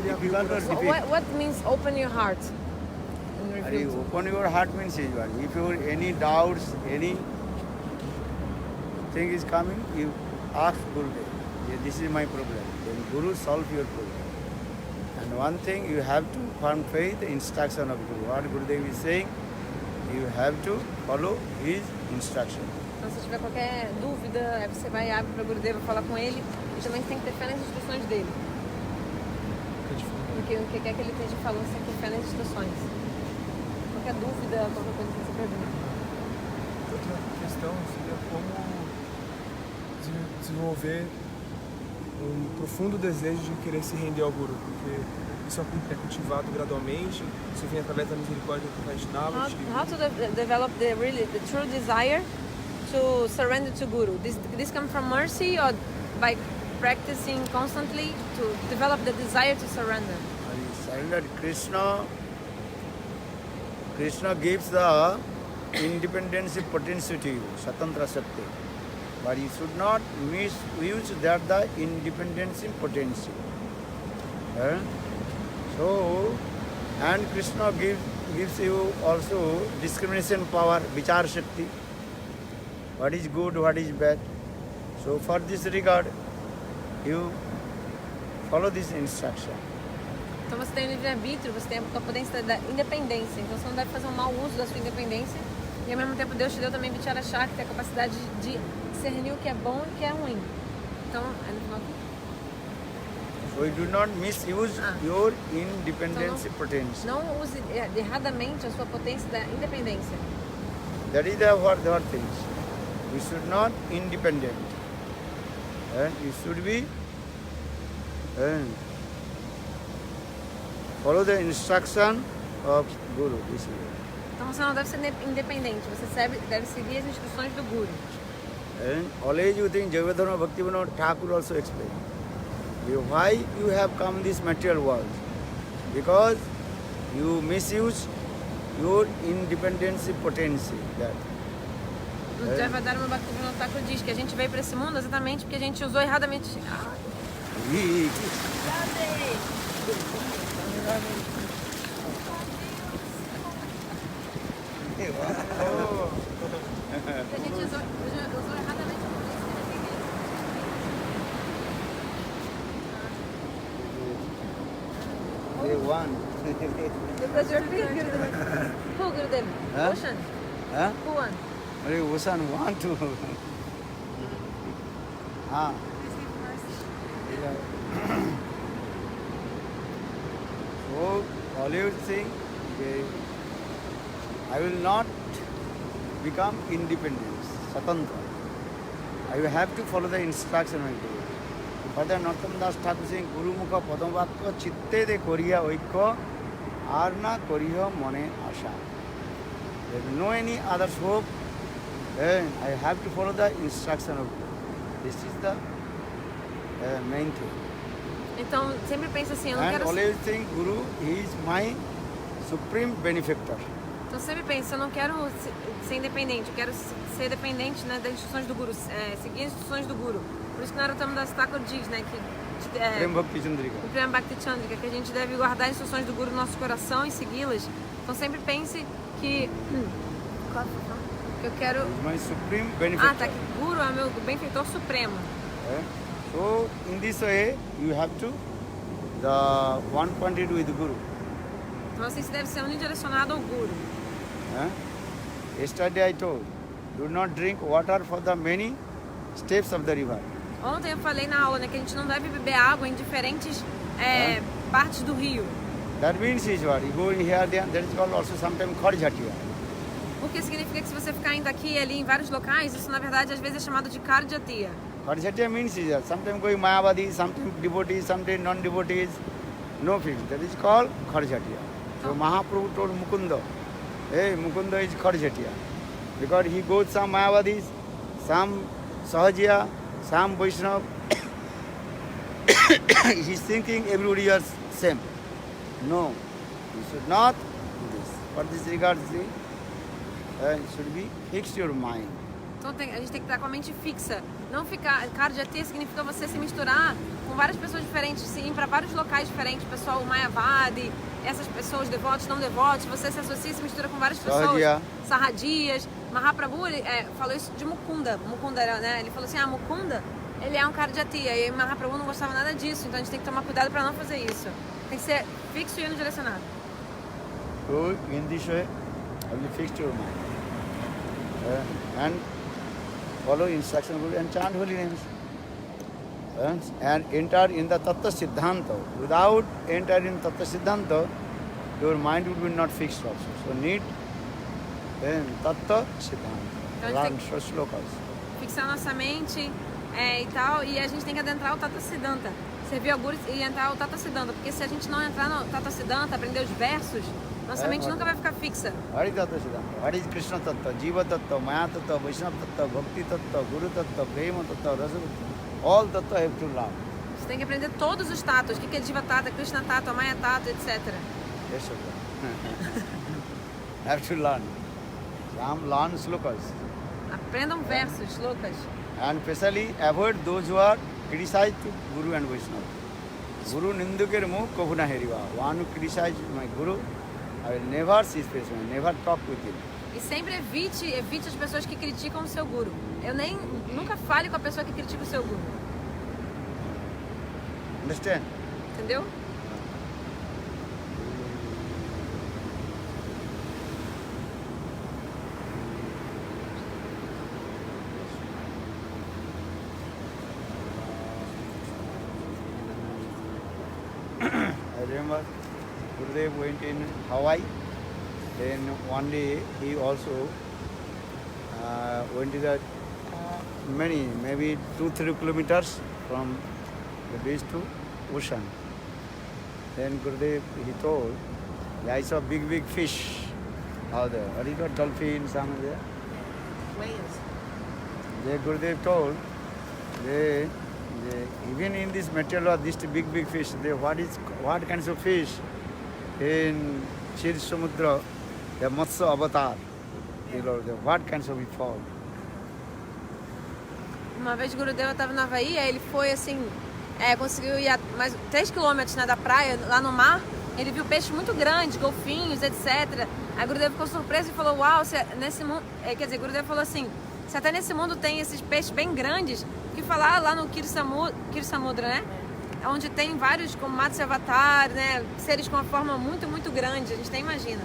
ele abriu o coração. What means open your heart? Open your heart means if you any doubts, any thing is coming, you ask Gurudev. This is my problem. Then Guru solve your problem. And one thing you have to firm faith, instruction of Guru. What Gurudev is saying, you have to follow his instruction. Então, se tiver qualquer dúvida, você vai abre para o Gurudeva falar com ele e também tem que ter fé nas instruções dele. Porque o que quer que ele esteja falando, você tem que ter fé nas instruções. Qualquer dúvida, qualquer coisa que você pergunta. Outra questão seria como desenvolver um profundo desejo de querer se render ao Guru, porque isso é cultivado gradualmente, isso vem através da misericórdia do Vaishnava. How to develop the true desire to surrender to Guru? This comes from mercy or by practicing constantly to develop the desire to surrender? Surrender Krishna gives the independence potential to you, Satantra Shakti. But you should not misuse that the independence potential. So, and Krishna gives you also discrimination power, Vichar Shakti. What is good, what is bad. So for this regard, you follow this instruction. Então você tem o livre-arbítrio, você tem a potência da independência. Então você não deve fazer um mau uso da sua independência. E ao mesmo tempo Deus te deu também Vichara Shakti, a capacidade de discernir o que é bom e o que é ruim. Então, so you do not misuse your independence então, potential. Não use erradamente a sua potência da independência. That is the things. You should not independent. You should be follow the instruction of Guru. Então você não deve ser independente, você deve seguir as instruções do Guru. And always you think Jayavadharma Bhaktivinoda Thakur also explained. Why you have come in this material world? Because you misuse your independence potential. O Jayavadharma Bhaktivinoda Thakur diz que a gente veio para esse mundo exatamente porque a gente usou erradamente. A gente usou erradamente They won. Because you're big, Gurudev. Who, Gurudev? Ocean? Who won? Ocean won to. So, always think, I will not become independent, Satantra. I will have to follow the instruction of Guru. Father Narottam Das Thakur saying, Guru Mukha Padamvakya Chitte de Koriya Oikya Arna Koriya Mone Asha. There is no any other hope. Then I have to follow the instruction of Guru. This is the main thing. Então, sempre pensa assim, eu não And quero always think Guru is my supreme benefactor. Então sempre pensa, eu não quero ser independente, eu quero ser dependente, né, das instruções do Guru, seguir as instruções do Guru. Por isso que Narottam Das Thakur diz, né, que Prem Bhakti Chandrika. o Prem Bhakti Chandrika, que a gente deve guardar as instruções do Guru no nosso coração e segui-las. Então sempre pense que eu quero... My supreme benefactor. tá, que Guru é meu benfeitor supremo. So in this way you have to one pointed with Guru. Então assim, você deve ser unidirecionado ao Guru. Yesterday I told, do not drink water for the many steps of the river. Ontem eu falei na aula, né, que a gente não deve beber água em diferentes partes do rio. That means is what? You go in here, there is called also sometimes Kharjatiya. Porque significa que se você ficar indo aqui e ali em vários locais, isso na verdade às vezes é chamado de Kharjatiya. Kharjatiya means is that sometimes going Mayavadi, sometimes devotees, sometimes non-devotees, no field. That is called Kharjatiya. So Mahaprabhu told Mukunda, hey, Mukunda is Kharjatiya. Because he goes some Mayavadis, some Sahajiya, some Vaishnava. He's thinking everybody is same. No, you should not do this. For this regard, it should be fix your mind. Então a gente tem que estar com a mente fixa Não ficar... Karjatiya significa você se misturar com várias pessoas diferentes, ir para vários locais diferentes, pessoal Mayavadi, essas pessoas devotos, não devotos, você se associa e se mistura com várias pessoas. Sahadiya. Sarradias. Mahaprabhu falou isso de Mukunda. Mukunda, né? Ele falou assim, Mukunda, ele é um Karjatiya. E Mahaprabhu não gostava nada disso, então a gente tem que tomar cuidado para não fazer isso. Tem que ser fixo e unidirecionado. So in this way, I will fix your mind. And follow instruction Guru and chant holy names. And enter in the Tattva Siddhanta. Without entering Tattva Siddhanta, your mind will be not fixed also. So need Tattva Siddhanta. Learn shlokas. Fixar nossa mente e tal, e a gente tem que adentrar o Tattva Siddhanta. Servir ao Guru e entrar o Tattva Siddhanta. Porque se a gente não entrar no Tattva Siddhanta, aprender os versos, nossa mente nunca vai ficar fixa. What is Tattva Siddhanta? What is Krishna Tattva, Jiva Tattva, Maya Tattva, Vaishnava Tattva, Bhakti Tattva, Guru Tattva, Prema Tattva, Rasa Tattva. All Tattva have to learn. Você tem que aprender todos os tatos. O que é Jiva Tata, Krishna Tata, Maya Tata, etc. Yes, sir. Have to learn. Learn slokas. Aprendam versos, shlokas. And especially avoid those who are criticized to Guru and Vaishnava. Guru Nindukir Muh Kabuna Heriva. One who criticizes my Guru, I will never see his face, I will never talk with him. E sempre evite as pessoas que criticam o seu Guru. Nunca fale com a pessoa que critica o seu Guru. Understand? Entendeu? I remember Gurudev went in Hawaii. Then one day he also went to the maybe 2-3 kilometers from the beach to ocean. Then Gurudev, he told, I saw big fish out there. What is it, dolphins, something there? Whales. The Gurudev told, even in this material, this big fish, what kinds of fish in Shir Samudra, the Matsya avatar, what kinds of fowl? Uma vez o Gurudev estava na Havaí, aí ele foi assim, conseguiu ir a mais 3 quilômetros, né, da praia, lá no mar. Ele viu peixes muito grandes, golfinhos, etc. Aí o Gurudev ficou surpreso e falou, uau, nesse mundo... Quer dizer, o Gurudev falou assim, se até nesse mundo tem esses peixes bem grandes, o que falar lá no Kirsamudra, né? Onde tem vários, como Matsya Avatar, né? Seres com uma forma muito grande, a gente nem imagina.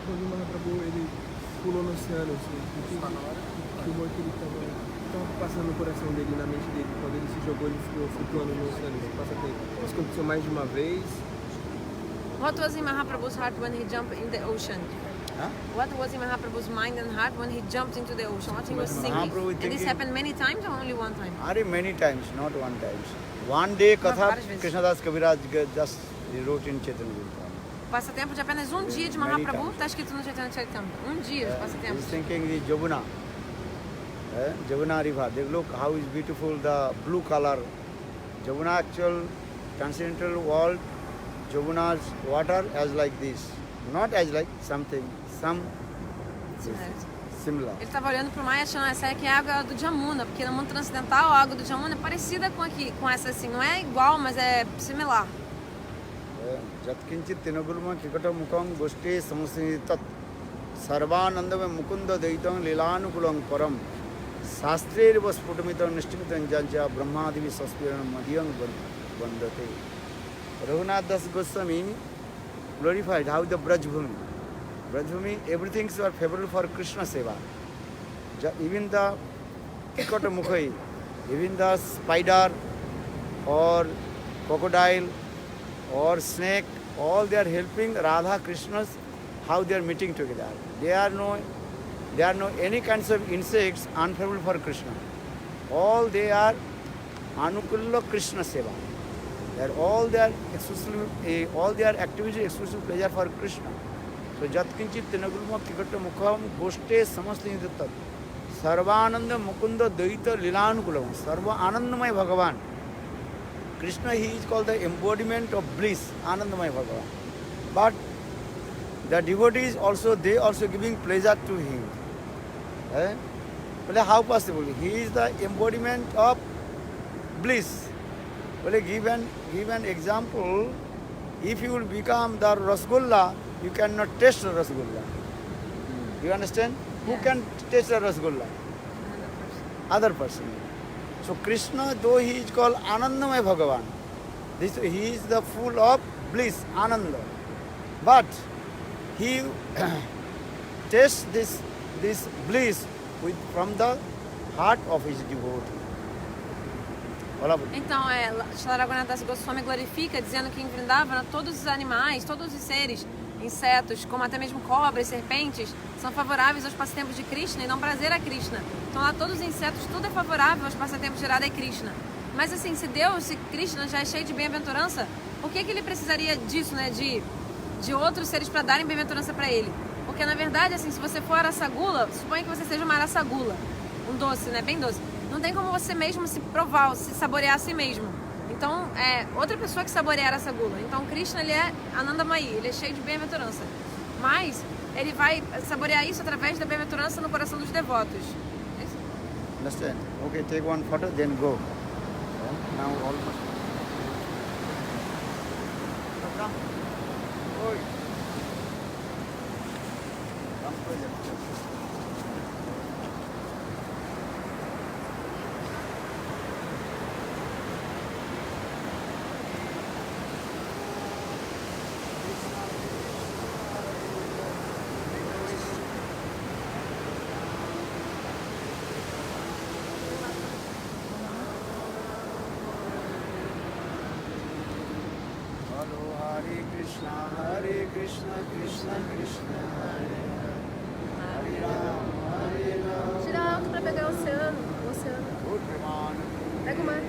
Quando o Mahaprabhu ele pulou no oceano, assim, filmou que ele estava passando no coração dele, na mente dele. Quando ele se jogou, ele ficou flutuando no oceano. Isso aconteceu mais de uma vez. What was in Mahaprabhu's heart when he jumped in the ocean? Huh? What was in Mahaprabhu's mind and heart when he jumped into the ocean? What he was thinking? Mahaprabhu And this thinking- happened many times or only one time? Many times, not one time. One day, Katha várias vezes. Krishnadas Kaviraj just wrote in Chaitanya Guru. Passatempo de apenas um dia de Many Mahaprabhu times. está escrito no Chaitanya Charitamrita. Um dia de passatempo. He's thinking the Jamuna, Jamuna river. They look how is beautiful the blue color. Jamuna actual transcendental world, Jamuna's water as like this, not as like something, some similar. Ele estava olhando para o mar e achando essa aqui é a água do Jamuna, porque no mundo transcendental a água do Jamuna é parecida com essa assim, não é igual, mas é similar. Jatkinchit tinagurma kikata mukam goshte samasini tat sarvanandam mukunda daitam lilanukulam param sastrer was putamitam nishtimitam janja brahmadivi saspiranam madhyam bandate. Raghunath Das Goswami glorified how the Brajbhumi, everything is favorable for Krishna Seva. Even the kikata mukhai, even the spider or crocodile or snake, all they are helping Radha Krishna's, how they are meeting together. There are no any kinds of insects unfavorable for Krishna. All they are Anukulla Krishna Seva. All their activities exclusive pleasure for Krishna. So Jatkinchit Tinagulma Kikata Mukham Goshte Samaslindat Sarvananda Mukunda Dvaita Lilanukulam. Sarva Anandamay Bhagavan. Krishna, he is called the embodiment of bliss, Anandamay Bhagavan. But the devotees also, they also giving pleasure to him. Well, how possible? He is the embodiment of bliss. Well, give an example. If you will become the Rasgulla, you cannot taste the Rasgulla. You understand? Yeah. Who can taste the Rasgulla? Other person. So Krishna, though he is called Anandamay Bhagavan, he is the full of bliss, Ananda. But he tastes this bliss from the heart of his devotee. Então, Shri Raghunath Goswami glorifica dizendo que em Vrindavana todos os animais, todos os seres, insetos, como até mesmo cobras, serpentes, são favoráveis aos passatempos de Krishna e dão prazer a Krishna. Então lá todos os insetos, tudo é favorável aos passatempos de Radha e Krishna. Mas assim, se Krishna já é cheio de bem-aventurança, por que ele precisaria disso, né, de outros seres para darem bem-aventurança para ele? Porque na verdade, assim, se você for araçagula, suponha que você seja uma araçagula, um doce, né, bem doce. Não tem como você mesmo se provar, se saborear a si mesmo. Então, é outra pessoa que saborear essa gula. Então, Krishna, ele é Anandamayi, ele é cheio de bem-aventurança. Mas, ele vai saborear isso através da bem-aventurança no coração dos devotos. Understand? Okay, take one photo, then go. Now almost. Come. Oi. Come project. Hare Krishna, Krishna Krishna, Hare Hare, Hare Rama, Hare Rama. Tira alto para pegar o oceano. Good, Raman. Pega o mar.